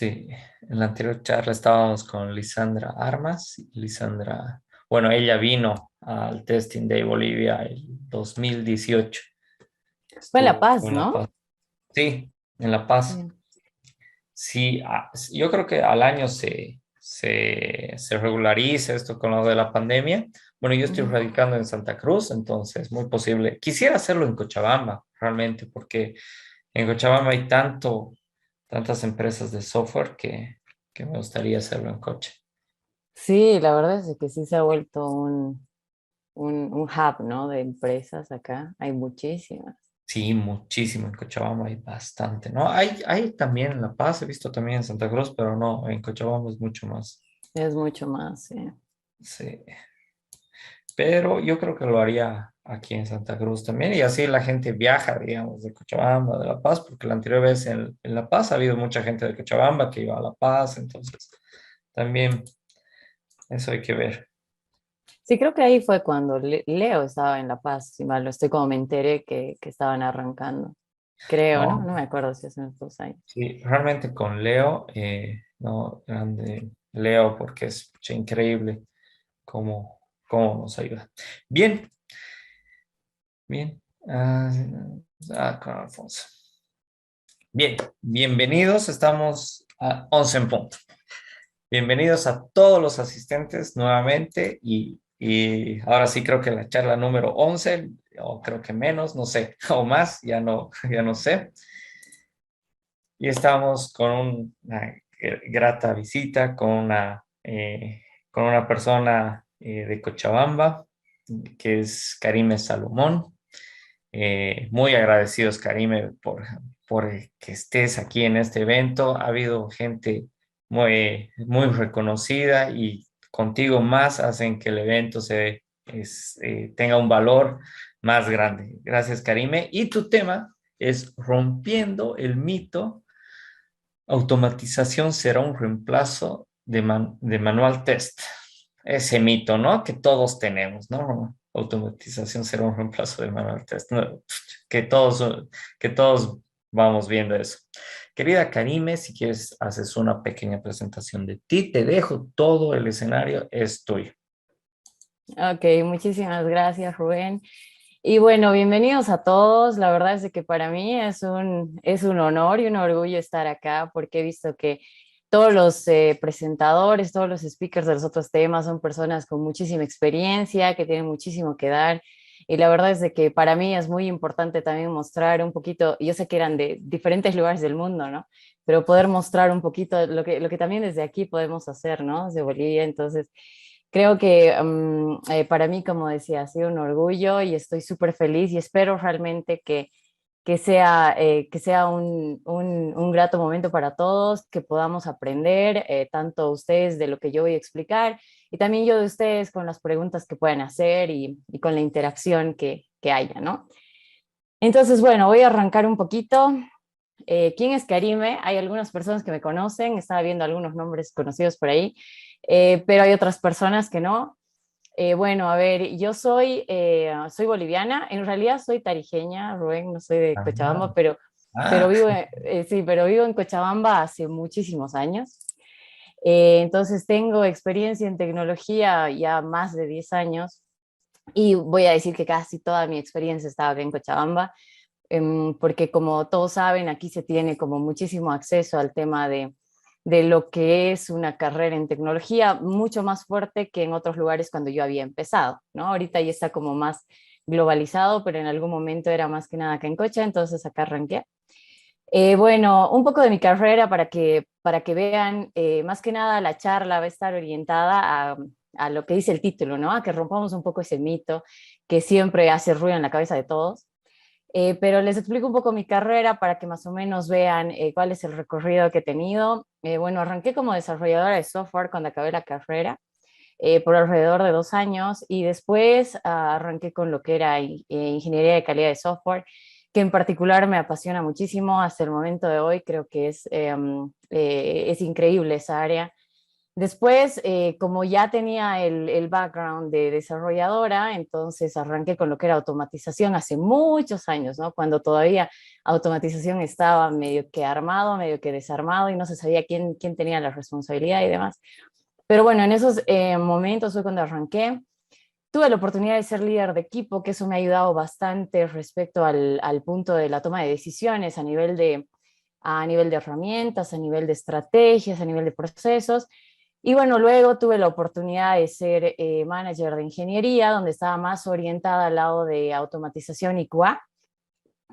Sí, en la anterior charla estábamos con Lisandra Armas. Lisandra, bueno, ella vino al Testing Day Bolivia el 2018. Fue en La Estuvo Paz, en La ¿no? Paz. Sí, en La Paz. Sí. Sí, yo creo que al año se regulariza esto con lo de la pandemia. Bueno, yo estoy Ujú. radicando en Santa Cruz, entonces muy posible. Quisiera hacerlo en Cochabamba, realmente, porque en Cochabamba hay tantas empresas de software que me gustaría hacerlo en coche. Sí, la verdad es que sí se ha vuelto un hub, ¿no? De empresas acá. Hay muchísimas. Sí, muchísimo en Cochabamba hay bastante, ¿no? Hay también en La Paz, he visto también en Santa Cruz, pero no, en Cochabamba es mucho más. Es mucho más, sí. Sí. Pero yo creo que lo haría aquí en Santa Cruz también y así la gente viaja, digamos, de Cochabamba, de La Paz, porque la anterior vez en La Paz ha habido mucha gente de Cochabamba que iba a La Paz, entonces también eso hay que ver. Sí, creo que ahí fue cuando Leo estaba en La Paz, si mal no estoy, como me enteré que estaban arrancando. Creo, ¿no? No, No me acuerdo si hace unos 2 años. sí, realmente con Leo, no, grande Leo, porque es pucha, increíble cómo nos ayuda. Bien, bien. Con Alfonso. Bien, bienvenidos, estamos a 11 en punto. Bienvenidos a todos los asistentes nuevamente y ahora sí creo que la charla número 11 o creo que menos, no sé, o más, ya no sé. Y estamos con una grata visita con una persona de Cochabamba, que es Karime Salomón. Muy agradecidos, Karime, por que estés aquí en este evento. Ha habido gente muy reconocida y contigo más hacen que el evento tenga un valor más grande. Gracias, Karime. Y tu tema es rompiendo el mito, automatización será un reemplazo de manual test. Ese mito, ¿no? Que todos tenemos, ¿no? Automatización será un reemplazo de manual test. No, que todos vamos viendo eso. Querida Karime, si quieres, haces una pequeña presentación de ti. Te dejo todo el escenario, es tuyo. Ok, muchísimas gracias, Rubén. Y bueno, bienvenidos a todos. La verdad es de que para mí es un honor y un orgullo estar acá porque he visto que todos los presentadores, todos los speakers de los otros temas son personas con muchísima experiencia, que tienen muchísimo que dar. Y la verdad es de que para mí es muy importante también mostrar un poquito, yo sé que eran de diferentes lugares del mundo, ¿no? Pero poder mostrar un poquito lo que también desde aquí podemos hacer, ¿no? Desde Bolivia. Entonces, creo que para mí, como decía, ha sido un orgullo y estoy súper feliz y espero realmente que sea un grato momento para todos, que podamos aprender, tanto ustedes de lo que yo voy a explicar y también yo de ustedes con las preguntas que puedan hacer y con la interacción que haya, ¿no? Entonces, bueno, voy a arrancar un poquito. ¿Quién es Karime? Hay algunas personas que me conocen, estaba viendo algunos nombres conocidos por ahí, pero hay otras personas que no. Bueno, a ver, yo soy boliviana, en realidad soy tarijeña, Rubén, no soy de Ah, Cochabamba, pero ah, vivo en Cochabamba hace muchísimos años. Entonces tengo experiencia en tecnología ya más de 10 años y voy a decir que casi toda mi experiencia estaba acá en Cochabamba, porque como todos saben, aquí se tiene como muchísimo acceso al tema de lo que es una carrera en tecnología, mucho más fuerte que en otros lugares cuando yo había empezado, ¿no? Ahorita ya está como más globalizado, pero en algún momento era más que nada acá en Cocha, entonces acá arranqué. Bueno, un poco de mi carrera para que vean, más que nada la charla va a estar orientada a lo que dice el título, ¿no? A que rompamos un poco ese mito que siempre hace ruido en la cabeza de todos. Pero les explico un poco mi carrera para que más o menos vean cuál es el recorrido que he tenido. Bueno, arranqué como desarrolladora de software cuando acabé la carrera, por alrededor de 2 años, y después arranqué con lo que era ingeniería de calidad de software, que en particular me apasiona muchísimo hasta el momento de hoy. Creo que es increíble esa área. Después, como ya tenía el background de desarrolladora, entonces arranqué con lo que era automatización hace muchos años, ¿no? Cuando todavía automatización estaba medio que armado, medio que desarmado y no se sabía quién tenía la responsabilidad y demás. Pero bueno, en esos momentos fue cuando arranqué. Tuve la oportunidad de ser líder de equipo, que eso me ha ayudado bastante respecto al punto de la toma de decisiones a nivel de herramientas, a nivel de estrategias, a nivel de procesos. Y bueno, luego tuve la oportunidad de ser manager de ingeniería, donde estaba más orientada al lado de automatización y QA.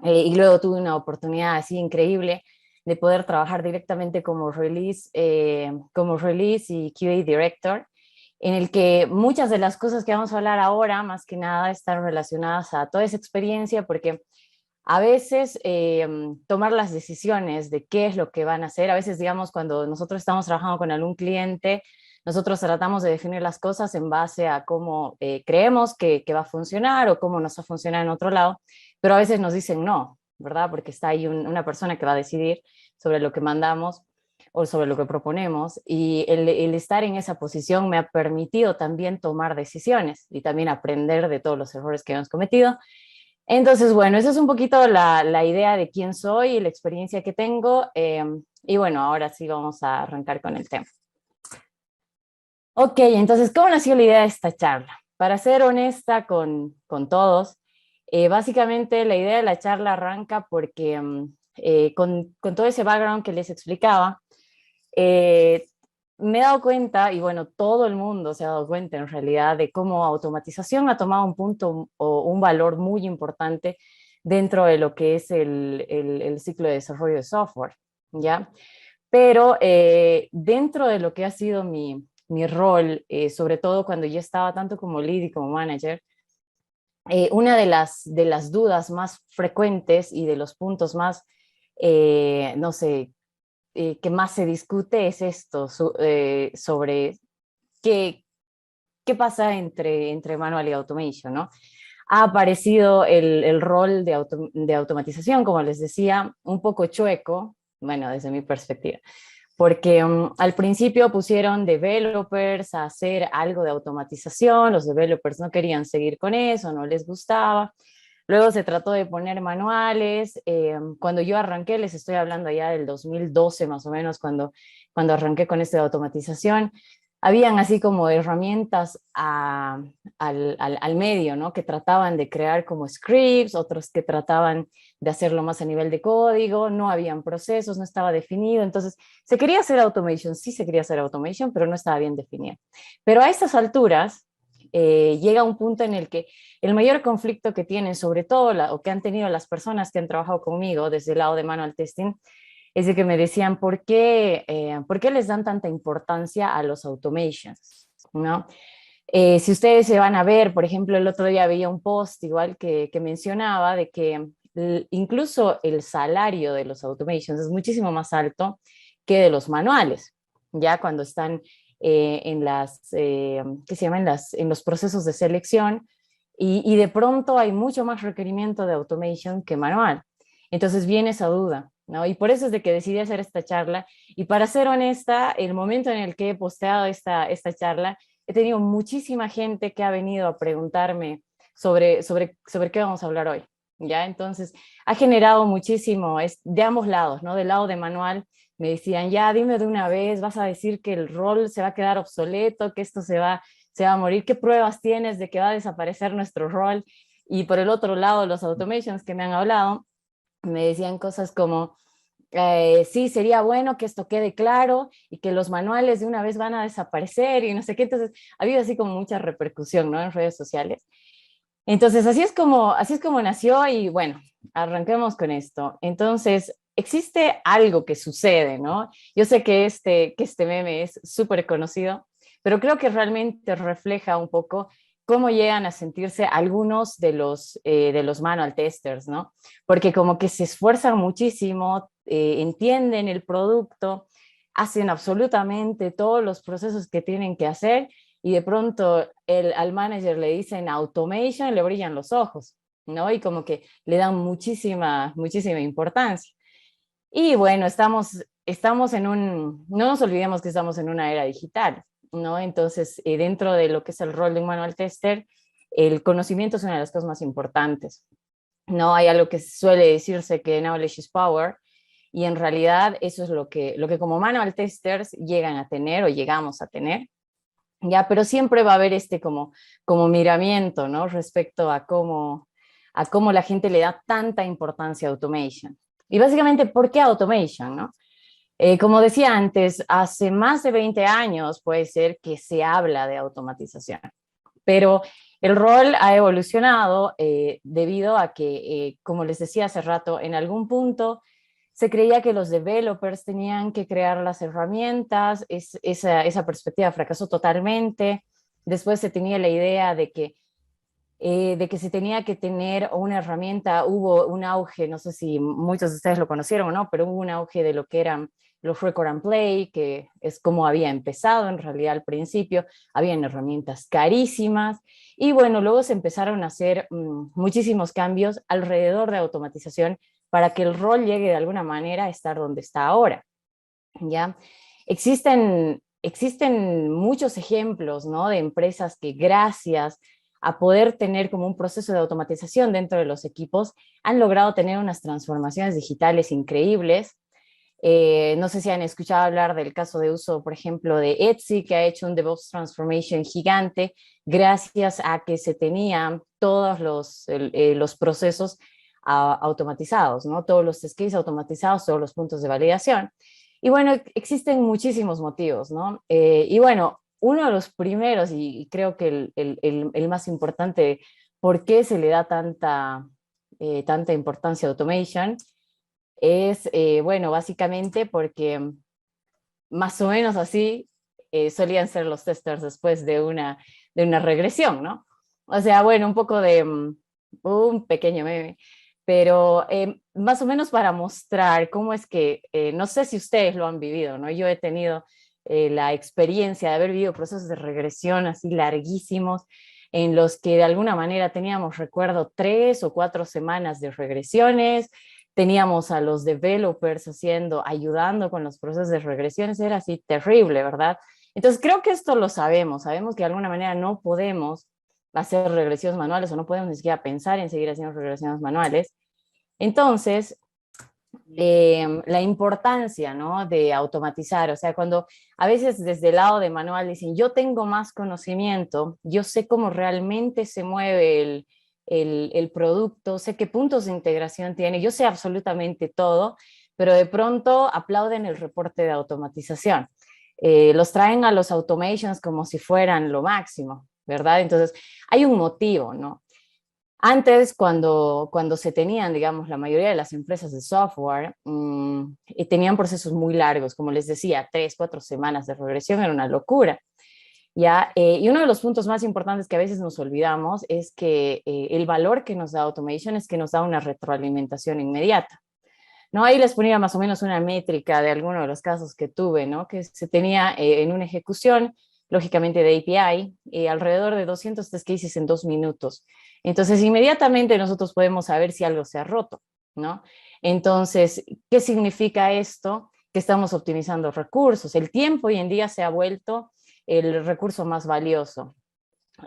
Y luego tuve una oportunidad así increíble de poder trabajar directamente como release y QA director, en el que muchas de las cosas que vamos a hablar ahora, más que nada, están relacionadas a toda esa experiencia, porque a veces tomar las decisiones de qué es lo que van a hacer, a veces, digamos, cuando nosotros estamos trabajando con algún cliente, nosotros tratamos de definir las cosas en base a cómo creemos que va a funcionar o cómo nos va a funcionar en otro lado, pero a veces nos dicen no, ¿verdad? Porque está ahí una persona que va a decidir sobre lo que mandamos o sobre lo que proponemos, y el estar en esa posición me ha permitido también tomar decisiones y también aprender de todos los errores que hemos cometido. Entonces, bueno, esa es un poquito la idea de quién soy y la experiencia que tengo. Y bueno, ahora sí vamos a arrancar con el tema. Ok, entonces, ¿cómo nació la idea de esta charla? Para ser honesta con todos, básicamente la idea de la charla arranca porque con todo ese background que les explicaba, eh, me he dado cuenta, y bueno, todo el mundo se ha dado cuenta en realidad, de cómo automatización ha tomado un punto o un valor muy importante dentro de lo que es el ciclo de desarrollo de software, ¿ya? Pero dentro de lo que ha sido mi rol, sobre todo cuando yo estaba tanto como lead y como manager, una de las dudas más frecuentes y de los puntos más, no sé, que más se discute es esto, sobre qué, qué pasa entre manual y automation, ¿no? Ha aparecido el rol de automatización, como les decía, un poco chueco, bueno, desde mi perspectiva, porque al principio pusieron developers a hacer algo de automatización, los developers no querían seguir con eso, no les gustaba. Luego se trató de poner manuales. Cuando yo arranqué, les estoy hablando ya del 2012 más o menos, cuando arranqué con esto de automatización, habían así como herramientas al medio, ¿no? Que trataban de crear como scripts, otros que trataban de hacerlo más a nivel de código, no habían procesos, no estaba definido. Entonces, se quería hacer automation, sí se quería hacer automation, pero no estaba bien definido. Pero a estas alturas llega un punto en el que el mayor conflicto que tienen, sobre todo, o que han tenido las personas que han trabajado conmigo desde el lado de manual testing, es de que me decían, ¿por qué les dan tanta importancia a los automations? ¿No? Si ustedes se van a ver, por ejemplo, el otro día había un post igual que mencionaba de que incluso el salario de los automations es muchísimo más alto que de los manuales, ya cuando están ¿qué se llama? En los procesos de selección, y de pronto hay mucho más requerimiento de automation que manual. Entonces viene esa duda, ¿no? Y por eso es de que decidí hacer esta charla. Y para ser honesta, el momento en el que he posteado esta charla, he tenido muchísima gente que ha venido a preguntarme sobre qué vamos a hablar hoy, ¿ya? Entonces, ha generado muchísimo, es de ambos lados, ¿no? Del lado de manual, me decían, ya, dime de una vez, vas a decir que el rol se va a quedar obsoleto, que esto se va a morir, ¿qué pruebas tienes de que va a desaparecer nuestro rol? Y por el otro lado, los automations que me han hablado, me decían cosas como, sí, sería bueno que esto quede claro y que los manuales de una vez van a desaparecer y no sé qué. Entonces, ha habido así como mucha repercusión, ¿no? En redes sociales. Entonces, así es como nació y bueno, arranquemos con esto. Entonces, existe algo que sucede, ¿no? Yo sé que este meme es súper conocido, pero creo que realmente refleja un poco cómo llegan a sentirse algunos de los manual testers, ¿no? Porque como que se esfuerzan muchísimo, entienden el producto, hacen absolutamente todos los procesos que tienen que hacer, y de pronto al manager le dicen automation, le brillan los ojos, ¿no? Y como que le dan muchísima importancia. Y bueno, estamos no nos olvidemos que estamos en una era digital, ¿no? Entonces, dentro de lo que es el rol de un manual tester, el conocimiento es una de las cosas más importantes, ¿no? Hay algo que suele decirse que knowledge is power, y en realidad eso es lo que como manual testers llegan a tener o llegamos a tener, ¿ya? Pero siempre va a haber como miramiento, ¿no? Respecto a cómo la gente le da tanta importancia a automation. Y básicamente, ¿por qué automation, no? Como decía antes, hace más de 20 años puede ser que se habla de automatización, pero el rol ha evolucionado debido a que, como les decía hace rato, en algún punto se creía que los developers tenían que crear las herramientas, esa perspectiva fracasó totalmente. Después se tenía la idea de que se tenía que tener una herramienta, hubo un auge, no sé si muchos de ustedes lo conocieron o no, pero hubo un auge de lo que eran los record and play, que es como había empezado en realidad al principio, habían herramientas carísimas, y bueno, luego se empezaron a hacer muchísimos cambios alrededor de automatización para que el rol llegue de alguna manera a estar donde está ahora, ¿ya? Existen muchos ejemplos, ¿no? De empresas que gracias a poder tener como un proceso de automatización dentro de los equipos, han logrado tener unas transformaciones digitales increíbles. No sé si han escuchado hablar del caso de uso, por ejemplo, de Etsy, que ha hecho un DevOps Transformation gigante gracias a que se tenían todos los procesos automatizados, ¿no? Todos los test cases automatizados, todos los puntos de validación. Y bueno, existen muchísimos motivos, ¿no? Y bueno, uno de los primeros, y creo que el más importante, por qué se le da tanta importancia a automation, es, bueno, básicamente porque más o menos así solían ser los testers después de una regresión, ¿no? O sea, bueno, un poco de un pequeño meme, pero más o menos para mostrar cómo es que, no sé si ustedes lo han vivido, ¿no? Yo he tenido la experiencia de haber vivido procesos de regresión así larguísimos, en los que de alguna manera teníamos, recuerdo, 3 o 4 semanas de regresiones, teníamos a los developers ayudando con los procesos de regresiones, era así terrible, ¿verdad? Entonces creo que esto lo sabemos que de alguna manera no podemos hacer regresiones manuales o no podemos ni siquiera pensar en seguir haciendo regresiones manuales. Entonces, la importancia, ¿no? De automatizar, o sea, cuando a veces desde el lado de manual dicen, yo tengo más conocimiento, yo sé cómo realmente se mueve el producto, sé qué puntos de integración tiene, yo sé absolutamente todo, pero de pronto aplauden el reporte de automatización. Los traen a los automations como si fueran lo máximo, ¿verdad? Entonces, hay un motivo, ¿no? Antes, cuando se tenían, digamos, la mayoría de las empresas de software, tenían procesos muy largos, como les decía, 3, 4 semanas de regresión era una locura, ¿ya? Y uno de los puntos más importantes que a veces nos olvidamos es que el valor que nos da Automation es que nos da una retroalimentación inmediata, ¿no? Ahí les ponía más o menos una métrica de algunos de los casos que tuve, ¿no? Que se tenía en una ejecución, lógicamente de API, alrededor de 200 test cases en 2 minutos. Entonces, inmediatamente nosotros podemos saber si algo se ha roto, ¿no? Entonces, ¿qué significa esto? Que estamos optimizando recursos. El tiempo hoy en día se ha vuelto el recurso más valioso.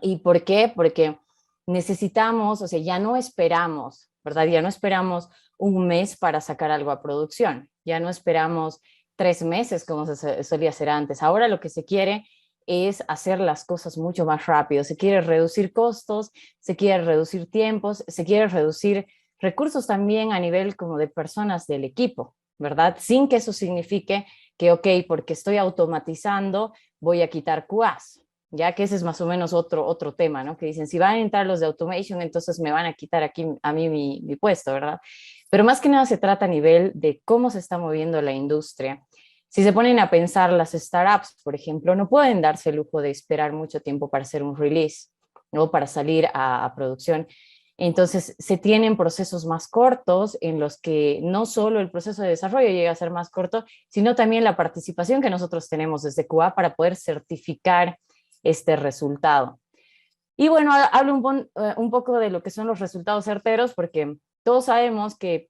¿Y por qué? Porque necesitamos, o sea, ya no esperamos, ¿verdad? Ya no esperamos un mes para sacar algo a producción, ya no esperamos 3 meses como se solía hacer antes. Ahora lo que se quiere es hacer las cosas mucho más rápido, se quiere reducir costos, se quiere reducir tiempos, se quiere reducir recursos también a nivel como de personas del equipo, ¿verdad? Sin que eso signifique que, ok, porque estoy automatizando, voy a quitar QAs, ya que ese es más o menos otro tema, ¿no? Que dicen, si van a entrar los de automation, entonces me van a quitar aquí a mí mi puesto, ¿verdad? Pero más que nada se trata a nivel de cómo se está moviendo la industria. Si se ponen a pensar, las startups, por ejemplo, no pueden darse el lujo de esperar mucho tiempo para hacer un release, ¿no? Para salir a producción. Entonces, se tienen procesos más cortos en los que no solo el proceso de desarrollo llega a ser más corto, sino también la participación que nosotros tenemos desde QA para poder certificar este resultado. Y bueno, hablo un poco de lo que son los resultados certeros, porque todos sabemos que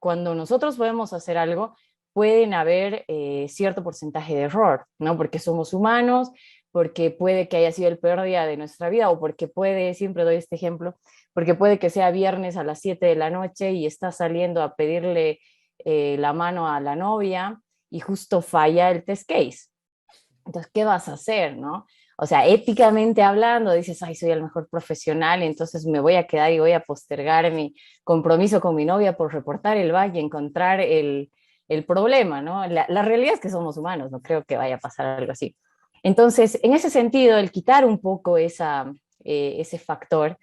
cuando nosotros podemos hacer algo, pueden haber cierto porcentaje de error, ¿no? Porque somos humanos, porque puede que haya sido el peor día de nuestra vida, o porque puede, siempre doy este ejemplo, porque puede que sea viernes a las 7 de la noche y estás saliendo a pedirle la mano a la novia y justo falla el test case. Entonces, ¿qué vas a hacer, no? O sea, éticamente hablando, dices, ay, soy el mejor profesional, entonces me voy a quedar y voy a postergar mi compromiso con mi novia por reportar el bug y encontrar el problema, ¿no? La realidad es que somos humanos, no creo que vaya a pasar algo así. Entonces, en ese sentido, el quitar un poco ese factor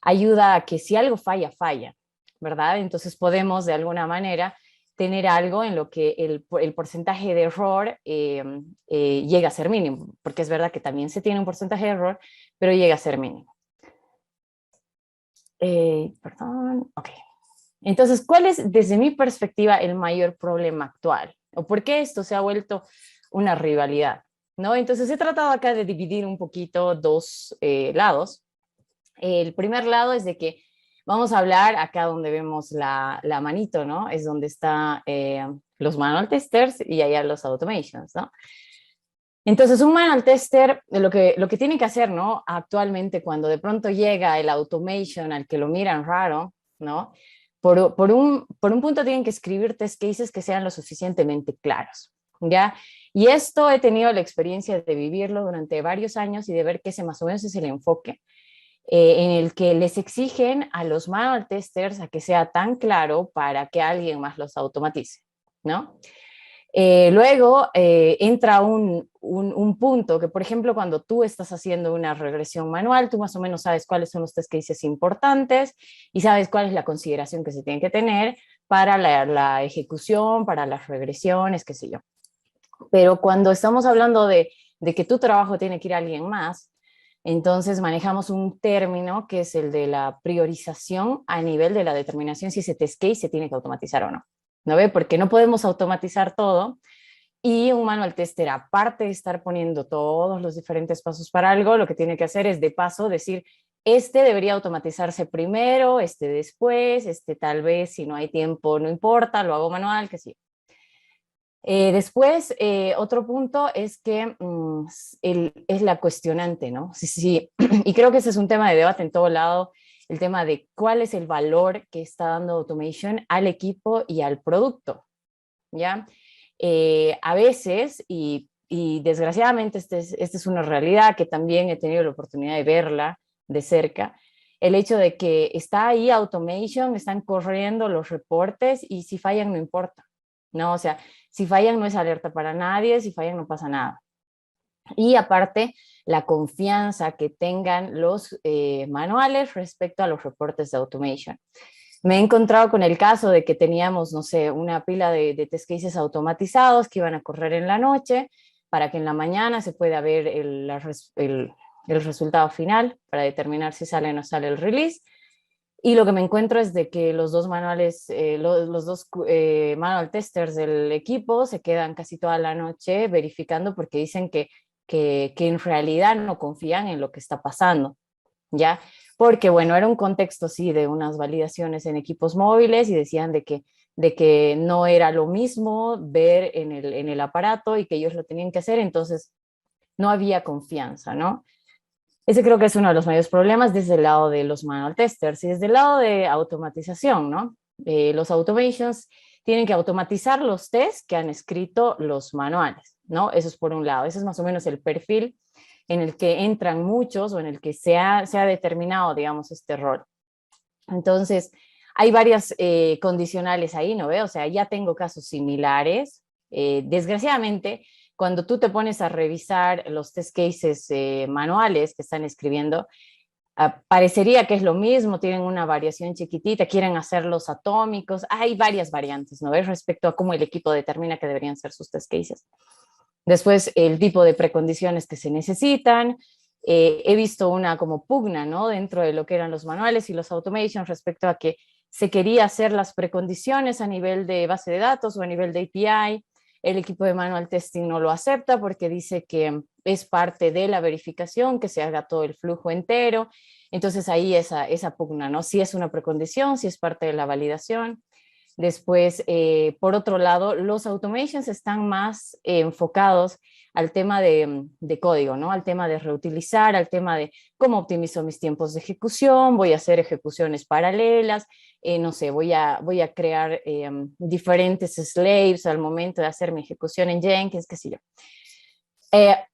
ayuda a que si algo falla, falla, ¿verdad? Entonces podemos de alguna manera tener algo en lo que el porcentaje de error llega a ser mínimo, porque es verdad que también se tiene un porcentaje de error, pero llega a ser mínimo. Perdón, ok. Entonces, ¿cuál es, desde mi perspectiva, el mayor problema actual? ¿O por qué esto se ha vuelto una rivalidad? ¿No? Entonces, he tratado acá de dividir un poquito dos lados. El primer lado es de que vamos a hablar acá donde vemos la manito, ¿no? Es donde están los manual testers y allá los automations, ¿no? Entonces, un manual tester, lo que tiene que hacer, ¿no? Actualmente, cuando de pronto llega el automation al que lo miran raro, ¿no? Por un punto tienen que escribir test cases que sean lo suficientemente claros, ¿ya? Y esto he tenido la experiencia de vivirlo durante varios años y de ver que ese más o menos es el enfoque en el que les exigen a los manual testers a que sea tan claro para que alguien más los automatice, ¿no? Luego entra un punto que, por ejemplo, cuando tú estás haciendo una regresión manual, tú más o menos sabes cuáles son los test cases importantes y sabes cuál es la consideración que se tiene que tener para la ejecución, para las regresiones, qué sé yo. Pero cuando estamos hablando de que tu trabajo tiene que ir a alguien más, entonces manejamos un término que es el de la priorización a nivel de la determinación si ese test case se tiene que automatizar o no. ¿No ve? Porque no podemos automatizar todo y un manual tester, aparte de estar poniendo todos los diferentes pasos para algo, lo que tiene que hacer es de paso decir, este debería automatizarse primero, este después, este tal vez si no hay tiempo no importa, lo hago manual, que sí. Después, otro punto es que es la cuestionante, ¿no? Sí, sí, y creo que ese es un tema de debate en todo lado, el tema de cuál es el valor que está dando Automation al equipo y al producto, ¿ya? A veces, y desgraciadamente esta es una realidad que también he tenido la oportunidad de verla de cerca, el hecho de que está ahí Automation, están corriendo los reportes y si fallan no importa, ¿no? O sea, si fallan no es alerta para nadie, si fallan no pasa nada. Y aparte, la confianza que tengan los manuales respecto a los reportes de Automation. Me he encontrado con el caso de que teníamos, no sé, una pila de test cases automatizados que iban a correr en la noche para que en la mañana se pueda ver el resultado final para determinar si sale o no sale el release. Y lo que me encuentro es de que los dos manuales, los dos manual testers del equipo se quedan casi toda la noche verificando porque dicen que en realidad no confían en lo que está pasando, ¿ya? Porque, bueno, era un contexto, sí, de unas validaciones en equipos móviles y decían de que no era lo mismo ver en el aparato y que ellos lo tenían que hacer, entonces no había confianza, ¿no? Ese creo que es uno de los mayores problemas desde el lado de los manual testers y desde el lado de automatización, ¿no? Los automations tienen que automatizar los tests que han escrito los manuales, ¿no? Eso es por un lado, ese es más o menos el perfil en el que entran muchos o en el que se ha determinado, digamos, este rol. Entonces, hay varias condicionales ahí, ¿no ve? O sea, ya tengo casos similares. Desgraciadamente, cuando tú te pones a revisar los test cases manuales que están escribiendo, parecería que es lo mismo, tienen una variación chiquitita, quieren hacerlos atómicos, hay varias variantes, ¿no ves? Respecto a cómo el equipo determina que deberían ser sus test cases. Después, el tipo de precondiciones que se necesitan. He visto una como pugna, ¿no? Dentro de lo que eran los manuales y los automations respecto a que se quería hacer las precondiciones a nivel de base de datos o a nivel de API. El equipo de manual testing no lo acepta porque dice que es parte de la verificación, que se haga todo el flujo entero. Entonces ahí esa pugna, ¿no? Si es una precondición, si es parte de la validación. Después, por otro lado, los automations están más enfocados al tema de código, ¿no? Al tema de reutilizar, al tema de cómo optimizo mis tiempos de ejecución, voy a hacer ejecuciones paralelas, no sé, voy a crear diferentes slaves al momento de hacer mi ejecución en Jenkins, qué sé yo.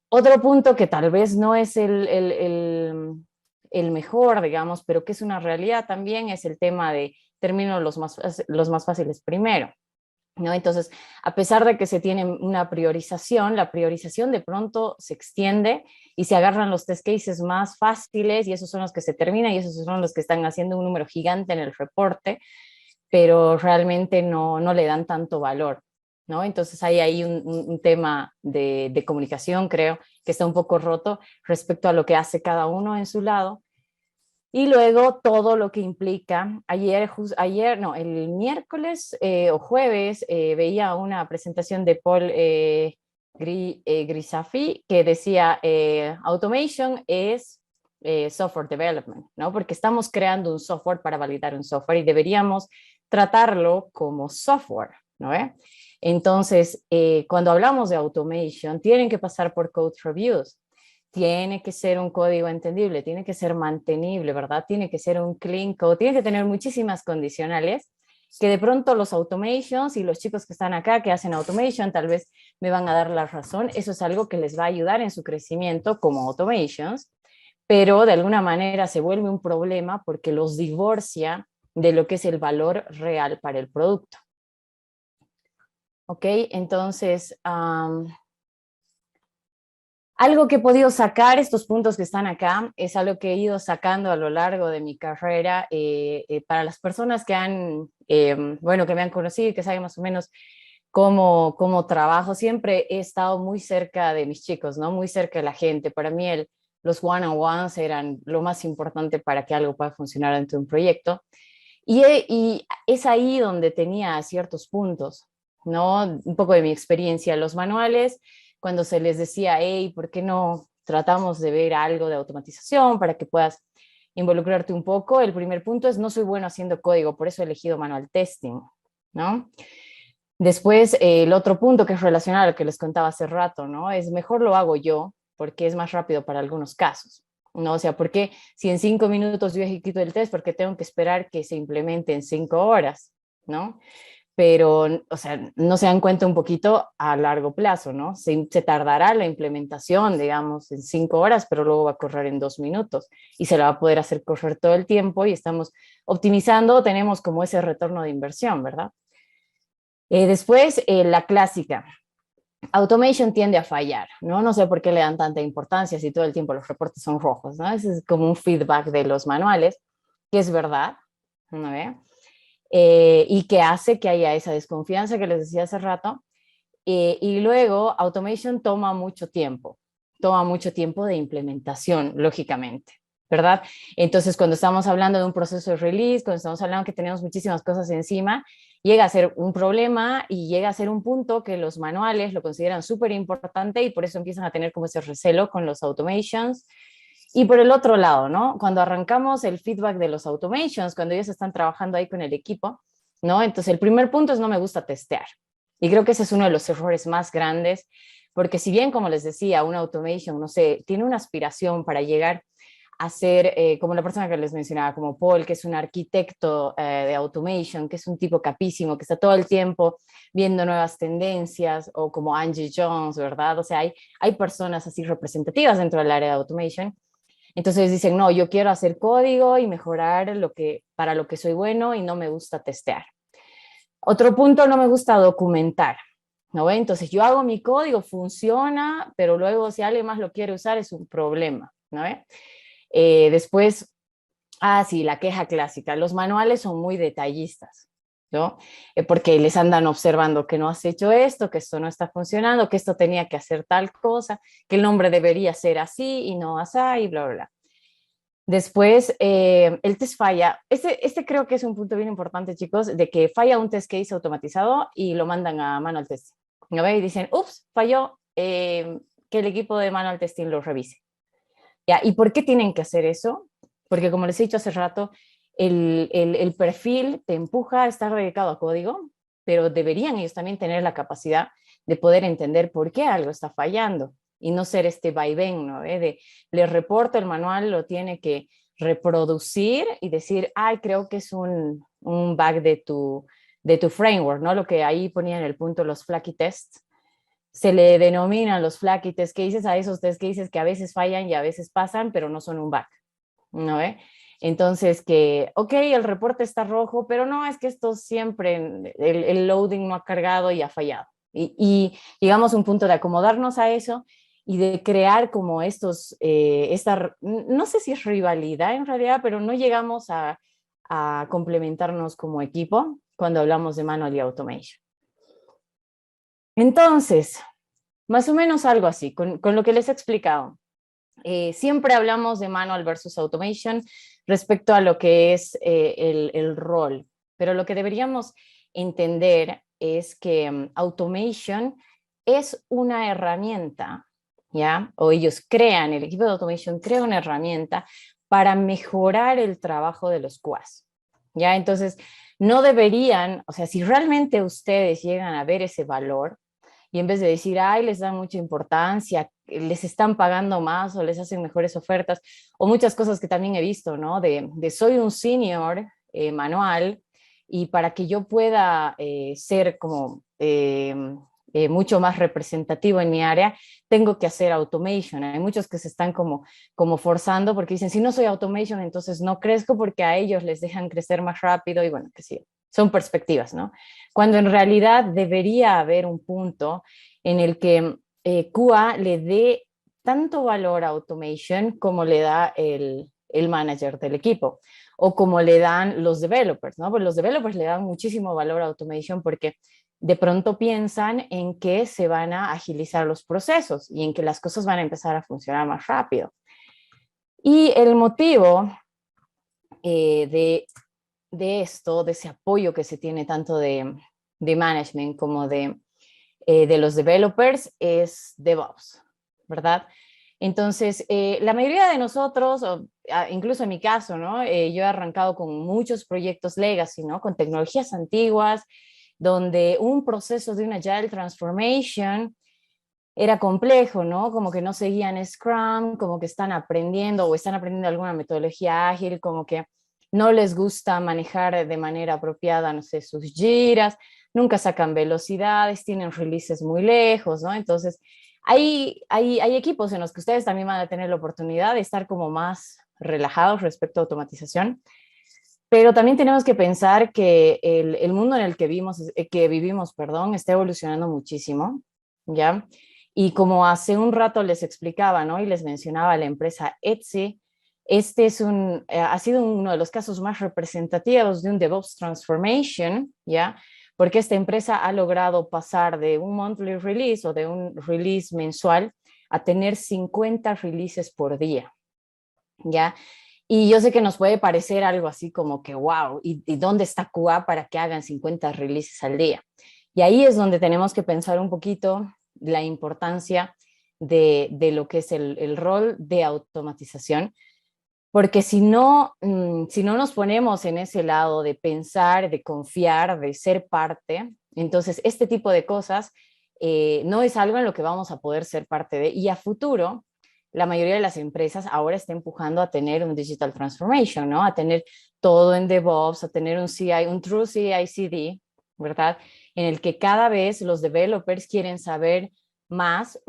Otro punto que tal vez no es el mejor, digamos, pero que es una realidad también, es el tema de termino los más fáciles primero, ¿no? Entonces, a pesar de que se tiene una priorización, la priorización de pronto se extiende y se agarran los test cases más fáciles y esos son los que se terminan y esos son los que están haciendo un número gigante en el reporte, pero realmente no le dan tanto valor, ¿no? Entonces hay ahí un tema de comunicación, creo, que está un poco roto respecto a lo que hace cada uno en su lado. Y luego todo lo que implica, no, el miércoles o jueves veía una presentación de Paul Grisafi que decía automation es software development, ¿no? Porque estamos creando un software para validar un software y deberíamos tratarlo como software, ¿no? Entonces, cuando hablamos de automation, tienen que pasar por code reviews, tiene que ser un código entendible, tiene que ser mantenible, ¿verdad? Tiene que ser un clean code, tiene que tener muchísimas condicionales que de pronto los automations y los chicos que están acá que hacen automation tal vez me van a dar la razón. Eso es algo que les va a ayudar en su crecimiento como automations, pero de alguna manera se vuelve un problema porque los divorcia de lo que es el valor real para el producto. ¿Ok? Entonces, algo que he podido sacar, estos puntos que están acá, es algo que he ido sacando a lo largo de mi carrera para las personas que han, bueno, que me han conocido y que saben más o menos cómo trabajo. Siempre he estado muy cerca de mis chicos, ¿no? Muy cerca de la gente. Para mí los one-on-ones eran lo más importante para que algo pueda funcionar dentro de un proyecto. Y es ahí donde tenía ciertos puntos, ¿no? Un poco de mi experiencia. Los manuales, cuando se les decía, hey, ¿por qué no tratamos de ver algo de automatización para que puedas involucrarte un poco? El primer punto es, no soy bueno haciendo código, por eso he elegido manual testing, ¿no? Después, el otro punto que es relacionado a lo que les contaba hace rato, ¿no? Es mejor lo hago yo, porque es más rápido para algunos casos, ¿no? O sea, porque si en 5 minutos yo ejecuto el test, porque tengo que esperar que se implemente en 5 horas, ¿no? Pero, o sea, no se dan cuenta un poquito a largo plazo, ¿no? Se tardará la implementación, digamos, en 5 horas, pero luego va a correr en 2 minutos y se la va a poder hacer correr todo el tiempo y estamos optimizando, tenemos como ese retorno de inversión, ¿verdad? Después, la clásica. Automation tiende a fallar, ¿no? No sé por qué le dan tanta importancia si todo el tiempo los reportes son rojos, ¿no? Ese es como un feedback de los manuales, que es verdad, ¿no ve? Y que hace que haya esa desconfianza que les decía hace rato. Y luego, automation toma mucho tiempo de implementación, lógicamente, ¿verdad? Entonces, cuando estamos hablando de un proceso de release, cuando estamos hablando que tenemos muchísimas cosas encima, llega a ser un problema y llega a ser un punto que los manuales lo consideran súper importante y por eso empiezan a tener como ese recelo con los automations. Y por el otro lado, ¿no? Cuando arrancamos el feedback de los automations, cuando ellos están trabajando ahí con el equipo, ¿no? Entonces, el primer punto es no me gusta testear. Y creo que ese es uno de los errores más grandes, porque si bien, como les decía, una automation, no sé, tiene una aspiración para llegar a ser, como la persona que les mencionaba, como Paul, que es un arquitecto de automation, que es un tipo capísimo, que está todo el tiempo viendo nuevas tendencias, o como Angie Jones, ¿verdad? O sea, hay personas así representativas dentro del área de automation. Entonces dicen, no, yo quiero hacer código y mejorar para lo que soy bueno y no me gusta testear. Otro punto, no me gusta documentar, ¿no ve? Entonces yo hago mi código, funciona, pero luego si alguien más lo quiere usar es un problema, ¿no ve? Después, sí, la queja clásica. Los manuales son muy detallistas, ¿no? Porque les andan observando que no has hecho esto, que esto no está funcionando, que esto tenía que hacer tal cosa, que el nombre debería ser así y no así, y bla, bla, bla. Después, el test falla. Este creo que es un punto bien importante, chicos, de que falla un test case automatizado y lo mandan a manual testing. ¿No ve? Y dicen, ups, falló, que el equipo de manual testing lo revise. ¿Ya? ¿Y por qué tienen que hacer eso? Porque como les he dicho hace rato, el perfil te empuja a estar dedicado a código, pero deberían ellos también tener la capacidad de poder entender por qué algo está fallando y no ser este vaivén, ¿no? De le reporto el manual, lo tiene que reproducir y decir, ay, creo que es un bug de tu framework, ¿no? Lo que ahí ponía en el punto los flaky tests. Se le denominan los flaky test cases a esos test cases que a veces fallan y a veces pasan, pero no son un bug, ¿no? Entonces que, ok, el reporte está rojo, pero no, es que esto siempre, el loading no ha cargado y ha fallado. Y llegamos a un punto de acomodarnos a eso y de crear como no sé si es rivalidad en realidad, pero no llegamos a complementarnos como equipo cuando hablamos de manual y automation. Entonces, más o menos algo así, con lo que les he explicado. Siempre hablamos de manual versus automation respecto a lo que es el rol, pero lo que deberíamos entender es que automation es una herramienta, ¿ya? O ellos crean, el equipo de automation crea una herramienta para mejorar el trabajo de los QAs, ¿ya? Entonces, no deberían, o sea, si realmente ustedes llegan a ver ese valor, y en vez de decir, ay, les dan mucha importancia, les están pagando más o les hacen mejores ofertas, o muchas cosas que también he visto, ¿no? De soy un senior manual y para que yo pueda ser como mucho más representativo en mi área, tengo que hacer automation. Hay muchos que se están como forzando porque dicen, si no soy automation, entonces no crezco porque a ellos les dejan crecer más rápido y bueno, que sí, son perspectivas, ¿no? Cuando en realidad debería haber un punto en el que QA le dé tanto valor a automation como le da el manager del equipo o como le dan los developers, ¿no? Pues los developers le dan muchísimo valor a automation porque de pronto piensan en que se van a agilizar los procesos y en que las cosas van a empezar a funcionar más rápido. Y el motivo de esto, de ese apoyo que se tiene tanto de management como de los developers, es DevOps, ¿verdad? Entonces, la mayoría de nosotros, incluso en mi caso, ¿no? Yo he arrancado con muchos proyectos legacy, ¿no? Con tecnologías antiguas, donde un proceso de una Agile Transformation era complejo, ¿no? Como que no seguían Scrum, como que están aprendiendo o están aprendiendo alguna metodología ágil, como que no les gusta manejar de manera apropiada, no sé, sus giras, nunca sacan velocidades, tienen releases muy lejos, ¿no? Entonces, hay equipos en los que ustedes también van a tener la oportunidad de estar como más relajados respecto a automatización, pero también tenemos que pensar que el mundo en el que vivimos, perdón, está evolucionando muchísimo, ¿ya? Y como hace un rato les explicaba, ¿no? Y les mencionaba la empresa Etsy, este ha sido uno de los casos más representativos de un DevOps Transformation, ¿ya? Porque esta empresa ha logrado pasar de un monthly release o de un release mensual a tener 50 releases por día, ¿ya? Y yo sé que nos puede parecer algo así como que, wow, ¿y dónde está QA para que hagan 50 releases al día? Y ahí es donde tenemos que pensar un poquito la importancia de lo que es el rol de automatización, porque si no nos ponemos en ese lado de pensar, de confiar, de ser parte, entonces este tipo de cosas no es algo en lo que vamos a poder ser parte de. Y a futuro, la mayoría de las empresas ahora está empujando a tener un digital transformation, ¿no? A tener todo en DevOps, a tener un CI, un true CI/CD, ¿verdad? En el que cada vez los developers quieren saber más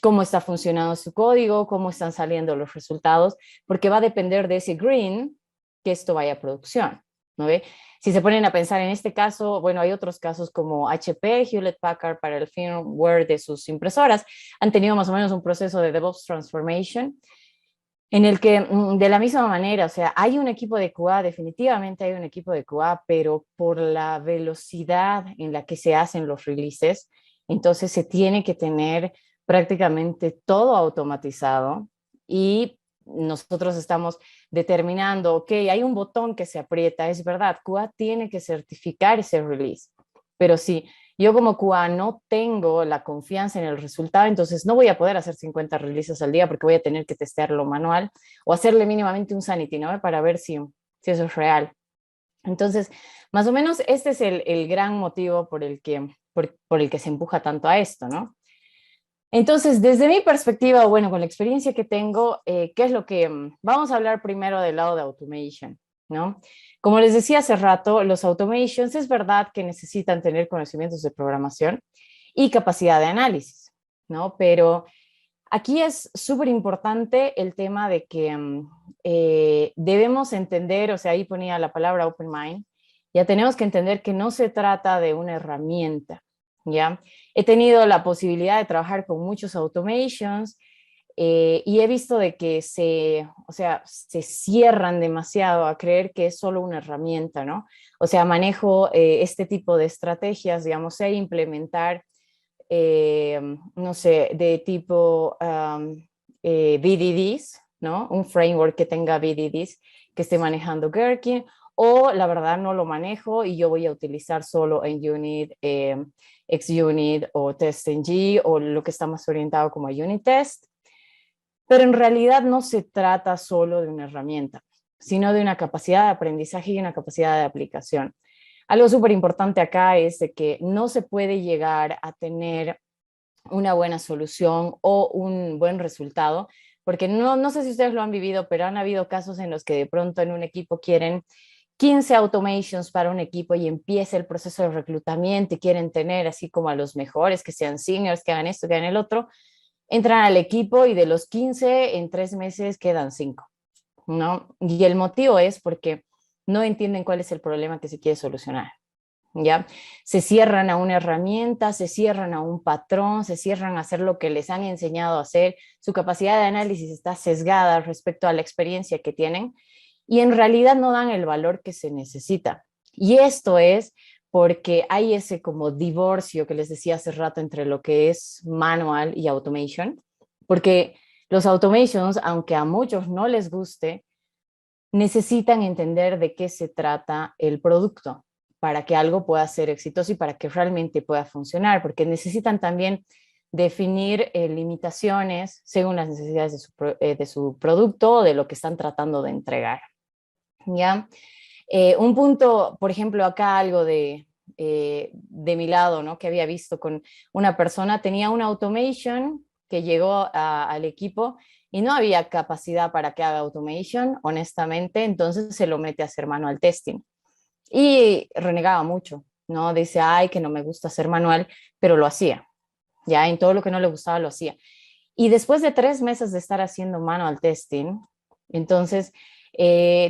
cómo está funcionando su código, cómo están saliendo los resultados, porque va a depender de ese green que esto vaya a producción, ¿no ve? Si se ponen a pensar en este caso, bueno, hay otros casos como HP, Hewlett Packard para el firmware de sus impresoras, han tenido más o menos un proceso de DevOps Transformation en el que de la misma manera, o sea, hay un equipo de QA, definitivamente hay un equipo de QA, pero por la velocidad en la que se hacen los releases, entonces se tiene que tener prácticamente todo automatizado y nosotros estamos determinando, ok, hay un botón que se aprieta, es verdad, QA tiene que certificar ese release, pero sí, yo como QA no tengo la confianza en el resultado, entonces no voy a poder hacer 50 releases al día porque voy a tener que testearlo manual o hacerle mínimamente un sanity, ¿no? Para ver si eso es real. Entonces, más o menos este es el gran motivo por el que se empuja tanto a esto, ¿no? Entonces, desde mi perspectiva, bueno, con la experiencia que tengo, ¿qué es lo que vamos a hablar primero del lado de automation, ¿no? Como les decía hace rato, los automations es verdad que necesitan tener conocimientos de programación y capacidad de análisis, ¿no? Pero aquí es súper importante el tema de que debemos entender, o sea, ahí ponía la palabra open mind, ya tenemos que entender que no se trata de una herramienta, ¿ya? He tenido la posibilidad de trabajar con muchos automations y he visto de que o sea, se cierran demasiado a creer que es solo una herramienta, ¿no? O sea, manejo este tipo de estrategias, digamos, sé implementar no sé, de tipo BDDs, ¿no? Un framework que tenga BDDs que esté manejando Gherkin, o la verdad no lo manejo y yo voy a utilizar solo en Unit, XUnit o TestNG o lo que está más orientado como a Unit Test. Pero en realidad no se trata solo de una herramienta, sino de una capacidad de aprendizaje y una capacidad de aplicación. Algo súper importante acá es de que no se puede llegar a tener una buena solución o un buen resultado, porque no sé si ustedes lo han vivido, pero han habido casos en los que de pronto en un equipo quieren 15 automations para un equipo y empieza el proceso de reclutamiento y quieren tener así como a los mejores, que sean seniors, que hagan esto, que hagan el otro, entran al equipo y de los 15 en 3 meses quedan 5, ¿no? Y el motivo es porque no entienden cuál es el problema que se quiere solucionar. ¿Ya? Se cierran a una herramienta, se cierran a un patrón, se cierran a hacer lo que les han enseñado a hacer, su capacidad de análisis está sesgada respecto a la experiencia que tienen y en realidad no dan el valor que se necesita. Y esto es porque hay ese como divorcio que les decía hace rato entre lo que es manual y automation, porque los automations, aunque a muchos no les guste, necesitan entender de qué se trata el producto para que algo pueda ser exitoso y para que realmente pueda funcionar, porque necesitan también definir limitaciones según las necesidades de su producto o de lo que están tratando de entregar. ¿Ya? Un punto, por ejemplo, acá algo de mi lado, ¿no? Que había visto con una persona, tenía una automation que llegó al equipo y no había capacidad para que haga automation, honestamente, entonces se lo mete a hacer manual testing. Y renegaba mucho, ¿no? Dice, ay, que no me gusta hacer manual, pero lo hacía, ya en todo lo que no le gustaba lo hacía. Y después de 3 meses de estar haciendo manual testing, entonces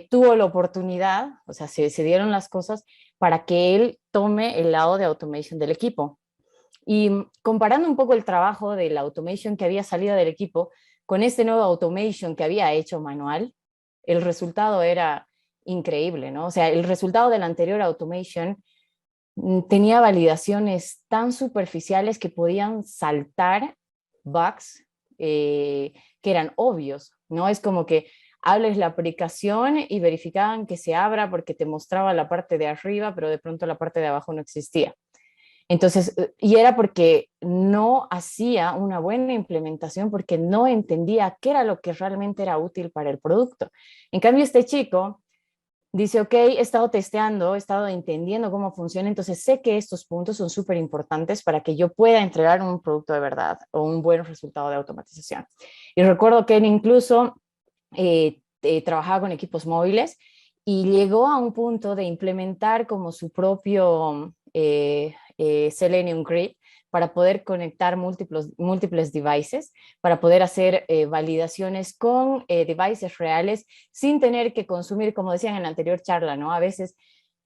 tuvo la oportunidad, o sea, se dieron las cosas para que él tome el lado de automation del equipo. Y comparando un poco el trabajo de la automation que había salido del equipo con este nuevo automation que había hecho manual, el resultado era increíble, ¿no? O sea, el resultado de la anterior automation tenía validaciones tan superficiales que podían saltar bugs que eran obvios, ¿no? Es como que hables la aplicación y verificaban que se abra porque te mostraba la parte de arriba, pero de pronto la parte de abajo no existía. Entonces, y era porque no hacía una buena implementación, porque no entendía qué era lo que realmente era útil para el producto. En cambio, este chico dice, ok, he estado testeando, he estado entendiendo cómo funciona, entonces sé que estos puntos son súper importantes para que yo pueda entregar un producto de verdad o un buen resultado de automatización. Y recuerdo que él incluso trabajaba con equipos móviles y llegó a un punto de implementar como su propio Selenium Grid para poder conectar múltiples devices, para poder hacer validaciones con devices reales sin tener que consumir, como decían en la anterior charla, ¿no? A veces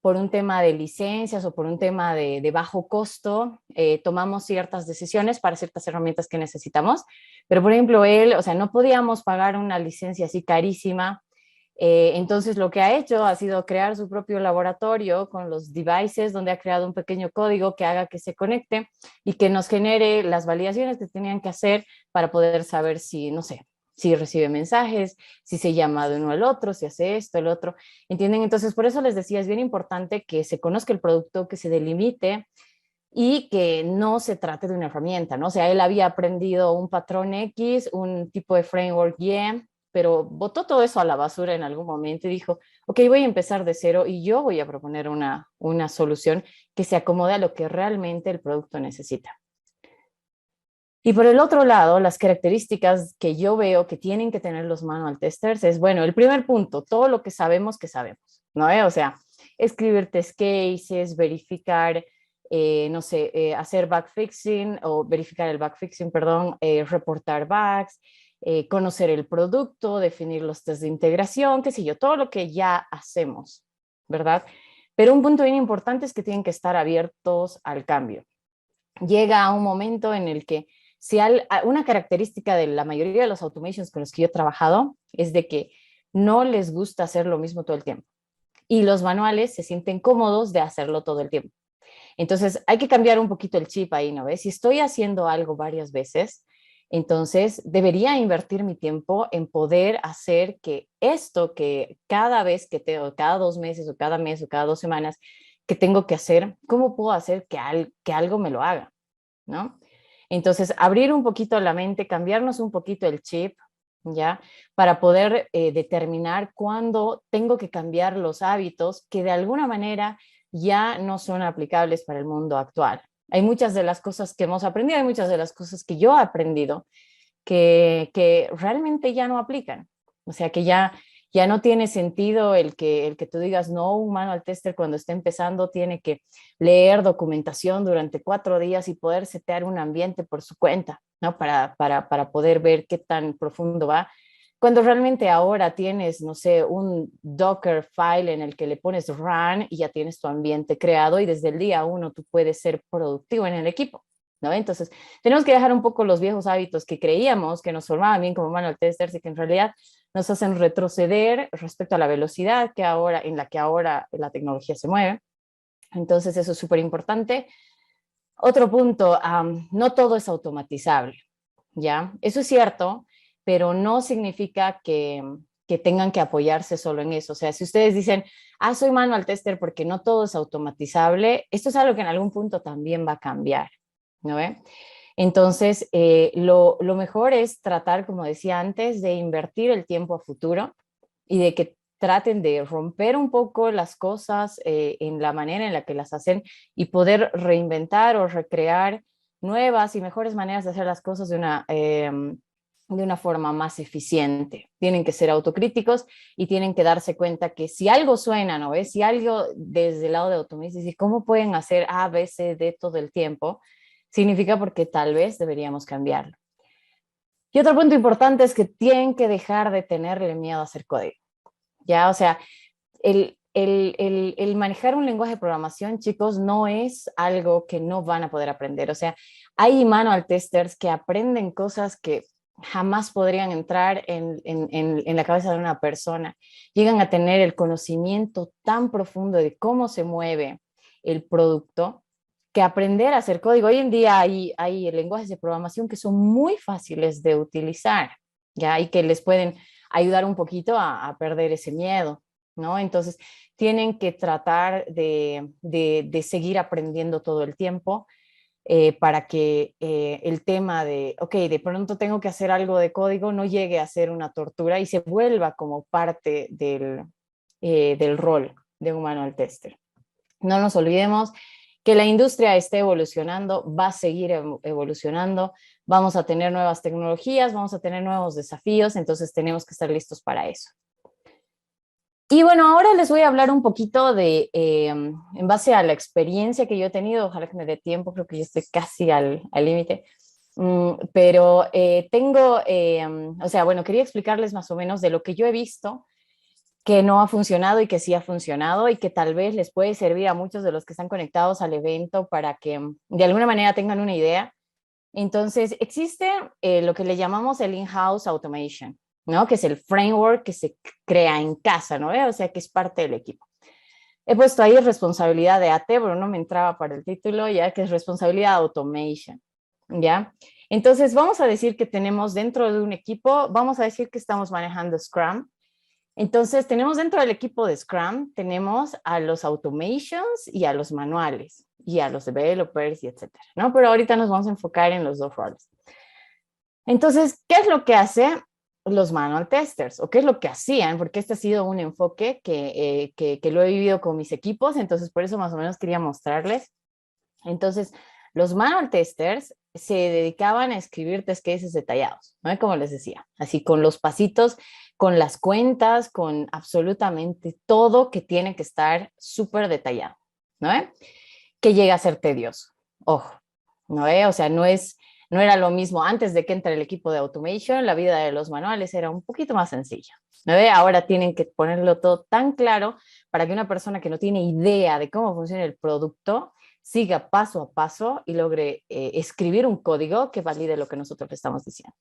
por un tema de licencias o por un tema de bajo costo, tomamos ciertas decisiones para ciertas herramientas que necesitamos. Pero, por ejemplo, él, o sea, no podíamos pagar una licencia así carísima. Entonces, lo que ha hecho ha sido crear su propio laboratorio con los devices, donde ha creado un pequeño código que haga que se conecte y que nos genere las validaciones que tenían que hacer para poder saber si, no sé, si recibe mensajes, si se llama de uno al otro, si hace esto, el otro. ¿Entienden? Entonces, por eso les decía, es bien importante que se conozca el producto, que se delimite y que no se trate de una herramienta, ¿no? O sea, él había aprendido un patrón X, un tipo de framework Y, pero botó todo eso a la basura en algún momento y dijo, ok, voy a empezar de cero y yo voy a proponer una solución que se acomode a lo que realmente el producto necesita. Y por el otro lado, las características que yo veo que tienen que tener los manual testers es, bueno, el primer punto, todo lo que sabemos, ¿no? O sea, escribir test cases, verificar, no sé, hacer backfixing o verificar el backfixing, perdón, reportar bugs, conocer el producto, definir los test de integración, qué sé yo, todo lo que ya hacemos, ¿verdad? Pero un punto bien importante es que tienen que estar abiertos al cambio. Llega a un momento en el que si una característica de la mayoría de los automations con los que yo he trabajado es de que no les gusta hacer lo mismo todo el tiempo y los manuales se sienten cómodos de hacerlo todo el tiempo. Entonces hay que cambiar un poquito el chip ahí, ¿no ves? Si estoy haciendo algo varias veces, entonces debería invertir mi tiempo en poder hacer que esto que cada vez que tengo, cada 2 meses o cada mes o cada 2 semanas que tengo que hacer, ¿cómo puedo hacer que algo me lo haga? ¿No? Entonces, abrir un poquito la mente, cambiarnos un poquito el chip, ¿ya? Para poder determinar cuándo tengo que cambiar los hábitos que de alguna manera ya no son aplicables para el mundo actual. Hay muchas de las cosas que hemos aprendido, hay muchas de las cosas que yo he aprendido que realmente ya no aplican. O sea, que ya no tiene sentido el que tú digas, no, un manual tester cuando está empezando tiene que leer documentación durante 4 días y poder setear un ambiente por su cuenta, ¿no? Para poder ver qué tan profundo va. Cuando realmente ahora tienes, no sé, un Docker file en el que le pones run y ya tienes tu ambiente creado y desde el día uno tú puedes ser productivo en el equipo, ¿no? Entonces, tenemos que dejar un poco los viejos hábitos que creíamos que nos formaban bien como manual testers y que en realidad nos hacen retroceder respecto a la velocidad en la que ahora la tecnología se mueve. Entonces, eso es súper importante. Otro punto, no todo es automatizable, ¿ya? Eso es cierto, pero no significa que tengan que apoyarse solo en eso. O sea, si ustedes dicen, soy manual tester porque no todo es automatizable, esto es algo que en algún punto también va a cambiar, ¿no ve? Entonces, lo mejor es tratar, como decía antes, de invertir el tiempo a futuro y de que traten de romper un poco las cosas en la manera en la que las hacen y poder reinventar o recrear nuevas y mejores maneras de hacer las cosas de una forma más eficiente. Tienen que ser autocríticos y tienen que darse cuenta que si algo suena, ¿no ves? Si algo desde el lado de automation, y cómo pueden hacer A, B, C, D todo el tiempo, significa porque tal vez deberíamos cambiarlo. Y otro punto importante es que tienen que dejar de tenerle miedo a hacer código. ¿Ya? O sea, el manejar un lenguaje de programación, chicos, no es algo que no van a poder aprender. O sea, hay manual testers que aprenden cosas que jamás podrían entrar en la cabeza de una persona. Llegan a tener el conocimiento tan profundo de cómo se mueve el producto que aprender a hacer código. Hoy en día hay lenguajes de programación que son muy fáciles de utilizar, ¿ya? Y que les pueden ayudar un poquito a perder ese miedo, ¿no? Entonces, tienen que tratar de seguir aprendiendo todo el tiempo para que el tema de, ok, de pronto tengo que hacer algo de código, no llegue a ser una tortura y se vuelva como parte del rol de un manual tester. No nos olvidemos que la industria está evolucionando, va a seguir evolucionando, vamos a tener nuevas tecnologías, vamos a tener nuevos desafíos, entonces tenemos que estar listos para eso. Y bueno, ahora les voy a hablar un poquito en base a la experiencia que yo he tenido, ojalá que me dé tiempo, creo que yo estoy casi al límite, pero o sea, bueno, quería explicarles más o menos de lo que yo he visto que no ha funcionado y que sí ha funcionado y que tal vez les puede servir a muchos de los que están conectados al evento para que de alguna manera tengan una idea. Entonces, existe lo que le llamamos el in-house automation, ¿no? Que es el framework que se crea en casa, ¿no? O sea, que es parte del equipo. He puesto ahí responsabilidad de AT, pero no me entraba para el título, ya que es responsabilidad de automation, ¿ya? Entonces, vamos a decir que tenemos dentro de un equipo, vamos a decir que estamos manejando Scrum. Entonces, tenemos dentro del equipo de Scrum, tenemos a los automations y a los manuales y a los developers y etcétera, ¿no? Pero ahorita nos vamos a enfocar en los dos roles. Entonces, ¿qué es lo que hace? los manual testers, o qué es lo que hacían, porque este ha sido un enfoque que lo he vivido con mis equipos, entonces por eso más o menos quería mostrarles. Entonces, los manual testers se dedicaban a escribir test cases detallados, ¿no? Como les decía, así con los pasitos, con las cuentas, con absolutamente todo que tiene que estar súper detallado, ¿no? Que llega a ser tedioso, ojo, ¿no? O sea, no era lo mismo antes de que entre el equipo de automation, la vida de los manuales era un poquito más sencilla, ¿no? Ahora tienen que ponerlo todo tan claro para que una persona que no tiene idea de cómo funciona el producto siga paso a paso y logre escribir un código que valide lo que nosotros le estamos diciendo.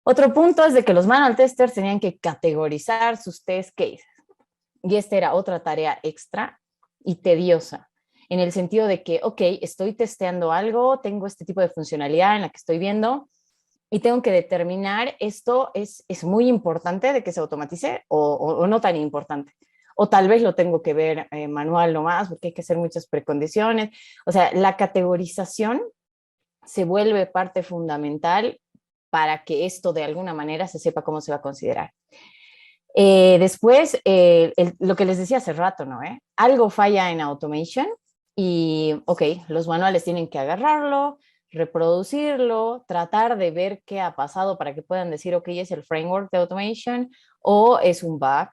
Otro punto es de que los manual testers tenían que categorizar sus test cases. Y esta era otra tarea extra y tediosa, en el sentido de que, ok, estoy testeando algo, tengo este tipo de funcionalidad en la que estoy viendo y tengo que determinar esto es muy importante de que se automatice o no tan importante. O tal vez lo tengo que ver manual nomás porque hay que hacer muchas precondiciones. O sea, la categorización se vuelve parte fundamental para que esto de alguna manera se sepa cómo se va a considerar. Después, lo que les decía hace rato, ¿no? Algo falla en automation y, ok, los manuales tienen que agarrarlo, reproducirlo, tratar de ver qué ha pasado para que puedan decir, ok, es el framework de automation o es un bug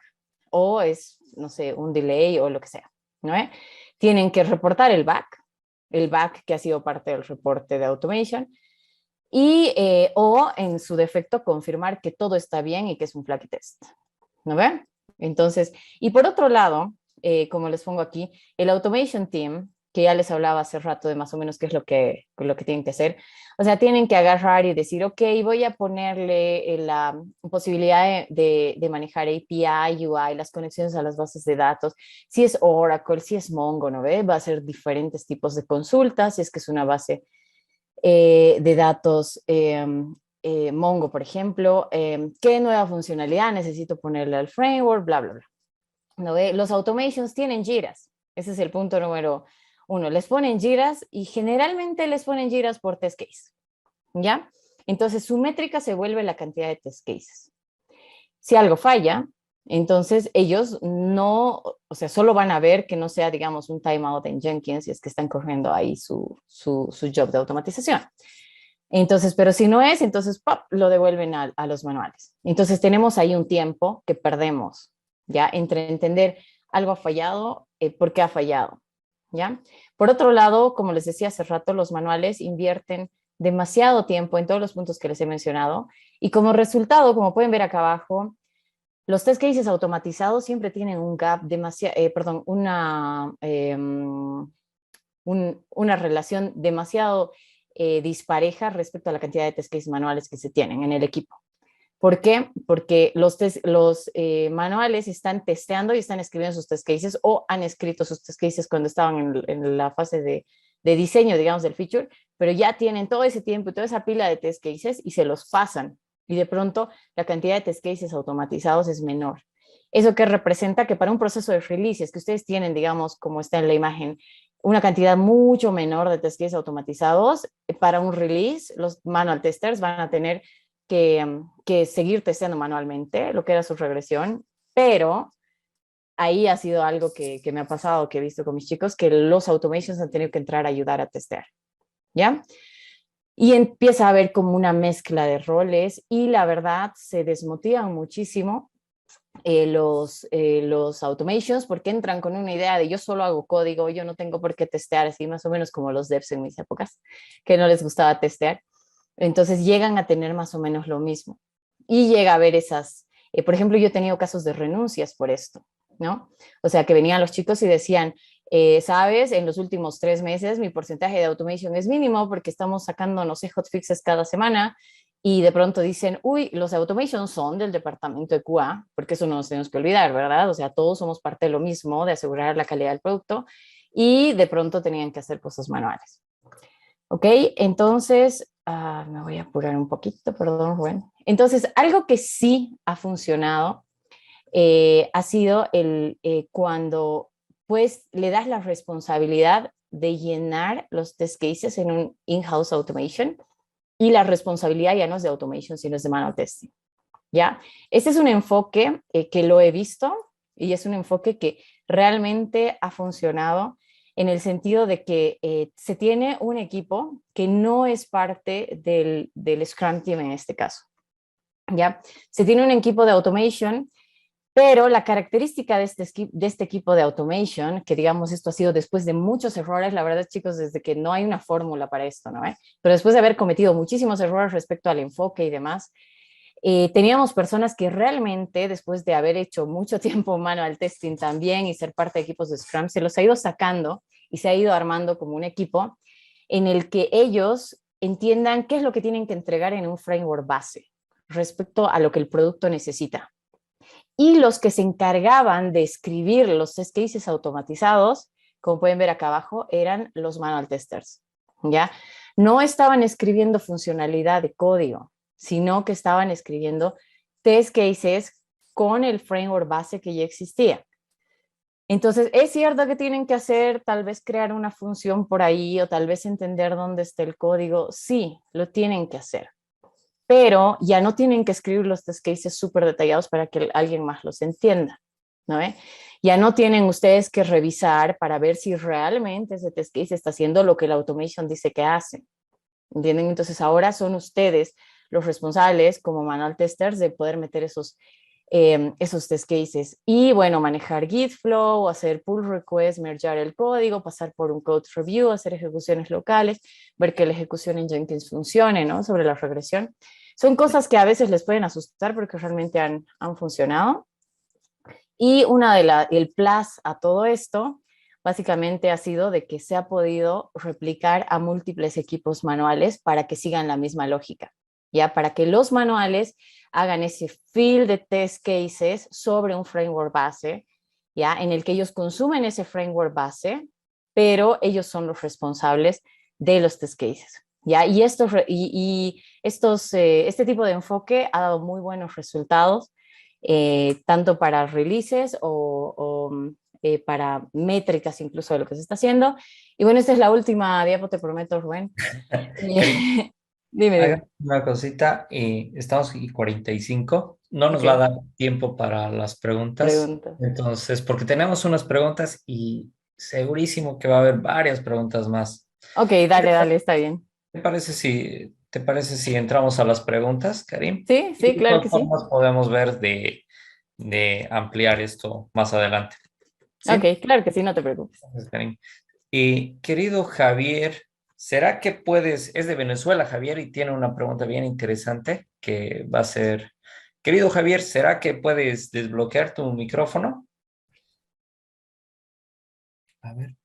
o es, no sé, un delay o lo que sea, ¿no? Tienen que reportar el bug que ha sido parte del reporte de automation y o en su defecto confirmar que todo está bien y que es un flag test, ¿no ven? Entonces, y por otro lado, como les pongo aquí, el Automation Team, que ya les hablaba hace rato de más o menos qué es lo que tienen que hacer, o sea, tienen que agarrar y decir, ok, voy a ponerle la posibilidad de manejar API, UI, las conexiones a las bases de datos, si es Oracle, si es Mongo, ¿no ve? Va a ser diferentes tipos de consultas, si es que es una base de datos Mongo, por ejemplo, qué nueva funcionalidad necesito ponerle al framework, bla, bla, bla. ¿No ve? Los automations tienen giras. Ese es el punto número uno. Les ponen giras y generalmente les ponen giras por test case. ¿Ya? Entonces su métrica se vuelve la cantidad de test cases. Si algo falla, entonces ellos no, o sea, solo van a ver que no sea, digamos, un timeout en Jenkins si es que están corriendo ahí su job de automatización. Entonces, pero si no es, entonces ¡pop!, lo devuelven a los manuales. Entonces tenemos ahí un tiempo que perdemos, ¿ya? Entre entender algo ha fallado, por qué ha fallado, ¿ya? Por otro lado, como les decía hace rato, los manuales invierten demasiado tiempo en todos los puntos que les he mencionado y como resultado, como pueden ver acá abajo, los test cases automatizados siempre tienen un gap demasiado, perdón, una relación demasiado dispareja respecto a la cantidad de test cases manuales que se tienen en el equipo. ¿Por qué? Porque los manuales están testeando y están escribiendo sus test cases o han escrito sus test cases cuando estaban en la fase de diseño, digamos, del feature, pero ya tienen todo ese tiempo y toda esa pila de test cases y se los pasan. Y de pronto la cantidad de test cases automatizados es menor. ¿Eso que representa? Que para un proceso de release, es que ustedes tienen, digamos, como está en la imagen, una cantidad mucho menor de test cases automatizados, para un release, los manual testers van a tener que seguir testeando manualmente lo que era su regresión, pero ahí ha sido algo que me ha pasado, que he visto con mis chicos, que los automations han tenido que entrar a ayudar a testear, ¿ya? Y empieza a haber como una mezcla de roles y la verdad se desmotivan muchísimo los automations porque entran con una idea de yo solo hago código, yo no tengo por qué testear, así más o menos como los devs en mis épocas, que no les gustaba testear. Entonces llegan a tener más o menos lo mismo. Y llega a haber esas, por ejemplo, yo he tenido casos de renuncias por esto, ¿no? O sea, que venían los chicos y decían, sabes, en los últimos 3 meses mi porcentaje de automation es mínimo porque estamos sacando, no sé, hotfixes cada semana y de pronto dicen, uy, los automations son del departamento de QA, porque eso no nos tenemos que olvidar, ¿verdad? O sea, todos somos parte de lo mismo, de asegurar la calidad del producto y de pronto tenían que hacer cosas manuales. ¿Ok? Entonces, me voy a apurar un poquito, perdón, Rubén. Entonces, algo que sí ha funcionado ha sido cuando pues le das la responsabilidad de llenar los test cases en un in-house automation y la responsabilidad ya no es de automation, sino es de manual testing. ¿ya? Este es un enfoque que lo he visto y es un enfoque que realmente ha funcionado en el sentido de que se tiene un equipo que no es parte del Scrum Team en este caso, ¿ya? Se tiene un equipo de automation, pero la característica de este equipo de automation, que digamos esto ha sido después de muchos errores, la verdad chicos, desde que no hay una fórmula para esto, ¿no? Pero después de haber cometido muchísimos errores respecto al enfoque y demás, teníamos personas que realmente, después de haber hecho mucho tiempo manual testing también y ser parte de equipos de Scrum, se los ha ido sacando y se ha ido armando como un equipo en el que ellos entiendan qué es lo que tienen que entregar en un framework base respecto a lo que el producto necesita. Y los que se encargaban de escribir los test cases automatizados, como pueden ver acá abajo, eran los manual testers, ¿ya? No estaban escribiendo funcionalidad de código, sino que estaban escribiendo test cases con el framework base que ya existía. Entonces, es cierto que tienen que hacer, tal vez crear una función por ahí o tal vez entender dónde está el código. Sí, lo tienen que hacer, pero ya no tienen que escribir los test cases súper detallados para que alguien más los entienda, ¿no? Ya no tienen ustedes que revisar para ver si realmente ese test case está haciendo lo que la automation dice que hace, ¿entienden? Entonces ahora son ustedes los responsables como manual testers de poder meter esos test cases y bueno, manejar Git flow, hacer pull requests, mergear el código, pasar por un code review, hacer ejecuciones locales, ver que la ejecución en Jenkins funcione, ¿no? Sobre la regresión. Son cosas que a veces les pueden asustar porque realmente han funcionado. Y el plus a todo esto básicamente ha sido de que se ha podido replicar a múltiples equipos manuales para que sigan la misma lógica, ya para que los manuales hagan ese fill de test cases sobre un framework base, ya en el que ellos consumen ese framework base, pero ellos son los responsables de los test cases. ¿Ya? Este tipo de enfoque ha dado muy buenos resultados tanto para releases para métricas incluso de lo que se está haciendo. Y bueno, esta es la última diapo, te prometo, Rubén. Karim, Dime, haga dime. una cosita. Estamos y 45. No nos va a Ok, dar tiempo para las preguntas. pregunta. Entonces, porque tenemos unas preguntas y segurísimo que va a haber varias preguntas más. Ok, ¿Qué dale, dale, está bien. te parece si entramos a las preguntas, Karim? Sí, Y sí, de claro todas que sí. formas podemos ver de ampliar esto más adelante. Ok, ¿Sí? claro que sí, no te preocupes. Gracias, Karim. Y querido Javier, ¿será que puedes, es de Venezuela, Javier, y tiene una pregunta bien interesante que va a ser, querido Javier, ¿será que puedes desbloquear tu micrófono? A ver.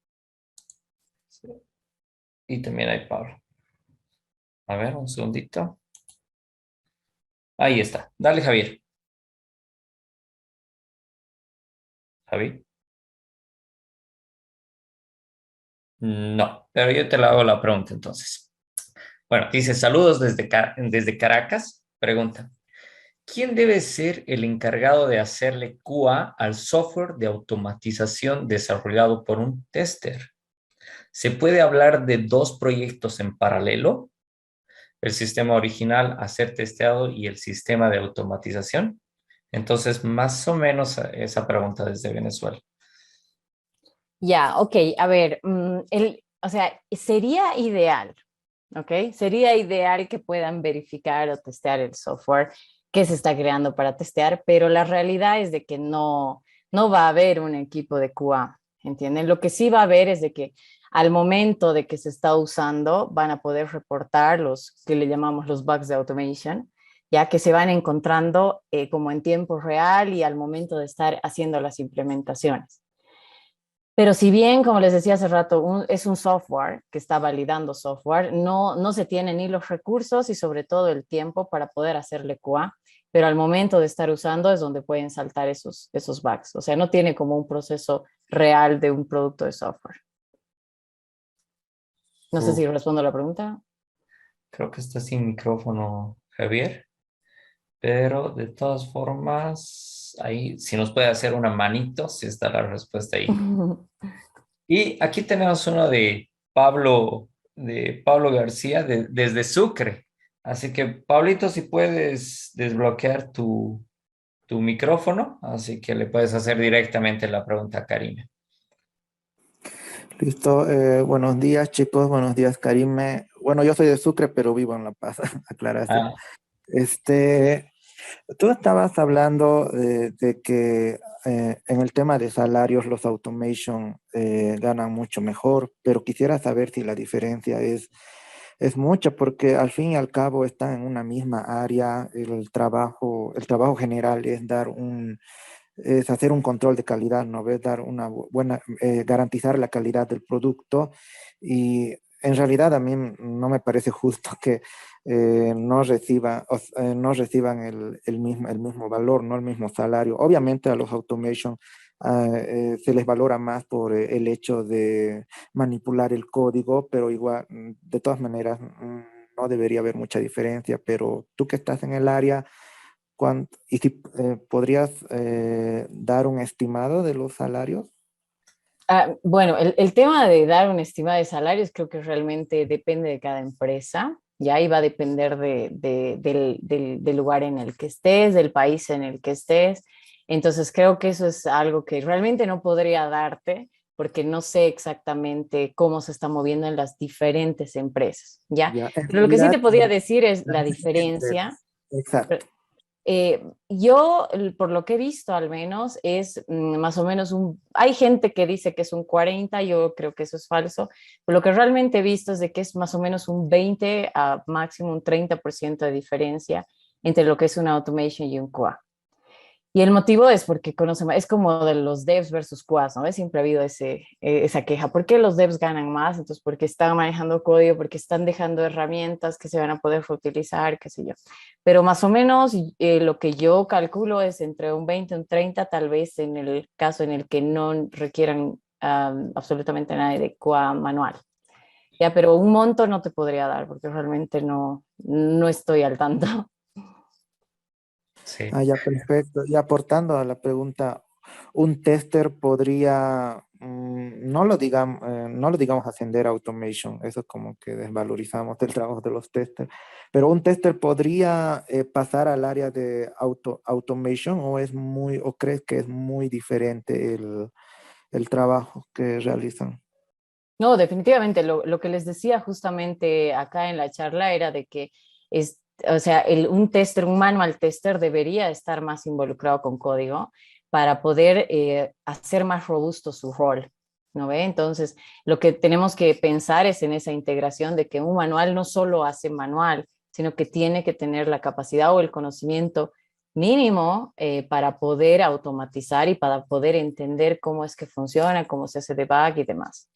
Sí. Y también hay Pablo. A ver, un segundito. Ahí está. Dale, Javier. Javi. No, pero yo te la hago la pregunta entonces. Bueno, dice saludos desde Caracas. Pregunta. ¿Quién debe ser el encargado de hacerle QA al software de automatización desarrollado por un tester? ¿Se puede hablar de dos proyectos en paralelo? ¿El sistema original a ser testeado y el sistema de automatización? Entonces, más o menos esa pregunta desde Venezuela. Ya, ok, a ver, o sea, sería ideal, ¿ok? Sería ideal que puedan verificar o testear el software que se está creando para testear, pero la realidad es de que no va a haber un equipo de QA, ¿entienden? Lo que sí va a haber es de que al momento de que se está usando van a poder reportar los que le llamamos los bugs de automation, ya que se van encontrando como en tiempo real y al momento de estar haciendo las implementaciones. Pero si bien, como les decía hace rato, es un software que está validando software, no se tiene ni los recursos y sobre todo el tiempo para poder hacerle QA, pero al momento de estar usando es donde pueden saltar esos bugs. O sea, no tiene como un proceso real de un producto de software. No sé Uf, si respondo a la pregunta. creo que está sin micrófono, Javier, pero de todas formas, ahí, si nos puede hacer una manito, si está la respuesta ahí. Y aquí tenemos uno de Pablo García desde Sucre. Así que, Pablito, si puedes desbloquear tu micrófono, así que le puedes hacer directamente la pregunta a Karina. Listo. Buenos días, chicos. Buenos días, Karime. Bueno, yo soy de Sucre, pero vivo en La Paz, aclaración. Ah, Este, Tú estabas hablando de que en el tema de salarios los automation ganan mucho mejor, pero quisiera saber si la diferencia es mucha, porque al fin y al cabo están en una misma área. El trabajo general es hacer un control de calidad, ¿no? Es dar una buena, garantizar la calidad del producto. Y en realidad a mí no me parece justo que no reciban el mismo valor, no el mismo salario. Obviamente a los automation se les valora más por el hecho de manipular el código, pero igual, de todas maneras, no debería haber mucha diferencia. Pero tú que estás en el área, ¿y si podrías dar un estimado de los salarios? Bueno, el tema de dar una estimada de salarios creo que realmente depende de cada empresa. Ya ahí va a depender del lugar en el que estés, del país en el que estés. Entonces creo que eso es algo que realmente no podría darte porque no sé exactamente cómo se está moviendo en las diferentes empresas, ¿ya? Ya, en Pero lo que sí realidad, te podría decir es la la diferencia diferencia. exacto. Yo, por lo que he visto al menos, es más o menos hay gente que dice que es un 40, yo creo que eso es falso, pero lo que realmente he visto es de que es más o menos un 20 a máximo un 30% de diferencia entre lo que es una automation y un QA. Y el motivo es porque es como de los devs versus QAs, ¿no? Siempre ha habido esa queja. ¿Por qué los devs ganan más? Entonces, porque están manejando código, porque están dejando herramientas que se van a poder reutilizar, qué sé yo. Pero más o menos lo que yo calculo es entre un 20 y un 30, tal vez en el caso en el que no requieran absolutamente nada de QA manual. Ya, pero un monto no te podría dar porque realmente no estoy al tanto. sí. Ah, ya, perfecto. Y aportando a la pregunta, un tester podría, no lo digamos ascender a automation, eso es como que desvalorizamos el trabajo de los testers, pero un tester podría pasar al área de automation, o crees que es muy diferente el trabajo que realizan. No, definitivamente, lo que les decía justamente acá en la charla era de que o sea, un manual tester debería estar más involucrado con código para poder hacer más robusto su rol, ¿no ve? Entonces, lo que tenemos que pensar es en esa integración de que un manual no solo hace manual, sino que tiene que tener la capacidad o el conocimiento mínimo para poder automatizar y para poder entender cómo es que funciona, cómo se hace debug y demás.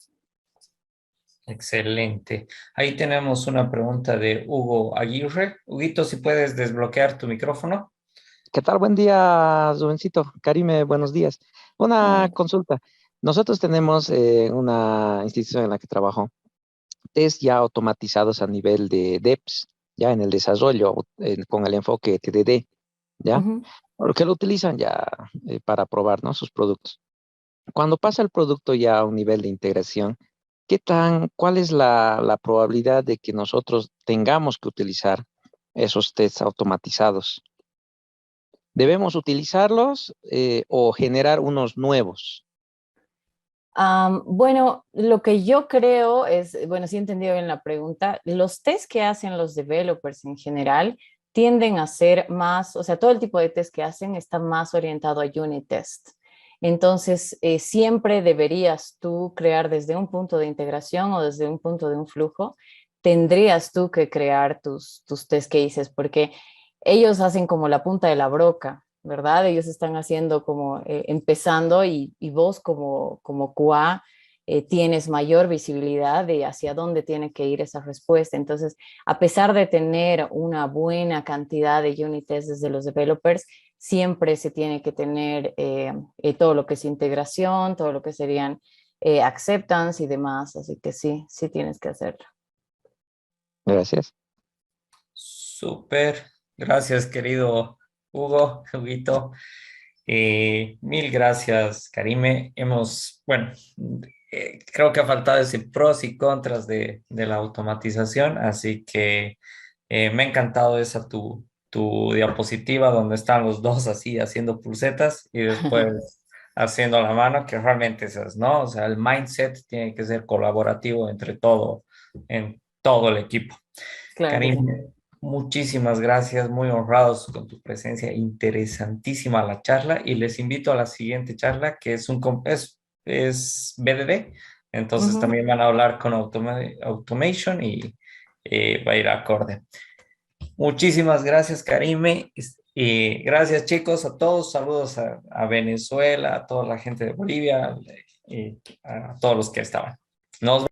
Excelente. Ahí tenemos una pregunta de Hugo Aguirre. Huguito, si puedes desbloquear tu micrófono. ¿Qué tal? Buen día, Rubensito. Karime, buenos días. Una consulta. Nosotros tenemos una institución en la que trabajo, test ya automatizados a nivel de DEPS, ya en el desarrollo, con el enfoque TDD, ¿ya? Ujú. Porque lo utilizan ya para probar, ¿no? Sus productos. Cuando pasa el producto ya a un nivel de integración, cuál es la probabilidad de que nosotros tengamos que utilizar esos tests automatizados? ¿Debemos utilizarlos o generar unos nuevos? Bueno, lo que yo creo es, bueno, sí he entendido bien la pregunta, los test que hacen los developers en general tienden a ser más, o sea, todo el tipo de test que hacen está más orientado a unit test. Entonces, siempre deberías tú crear desde un punto de integración o desde un punto de un flujo, tendrías tú que crear tus test cases porque ellos hacen como la punta de la broca, ¿verdad? Ellos están haciendo como empezando y vos como QA tienes mayor visibilidad de hacia dónde tiene que ir esa respuesta. Entonces, a pesar de tener una buena cantidad de unit tests desde los developers, siempre se tiene que tener todo lo que es integración, todo lo que serían acceptance y demás. Así que sí, sí tienes que hacerlo. Gracias. Súper. Gracias, querido Hugo, Huguito. Mil gracias, Karime. Bueno, creo que ha faltado ese pros y contras de la automatización, así que Me ha encantado esa tu diapositiva donde están los dos así haciendo pulsetas y después haciendo la mano, que realmente esas, ¿no? O sea, el mindset tiene que ser colaborativo entre todo, en todo el equipo. Claro. Karim, muchísimas gracias, muy honrados con tu presencia, interesantísima la charla y les invito a la siguiente charla que es es BDD, entonces Ujú. también van a hablar con automation y va a ir acorde. Muchísimas gracias, Karime. Y gracias, chicos, a todos. Saludos a Venezuela, a toda la gente de Bolivia y a todos los que estaban. Nos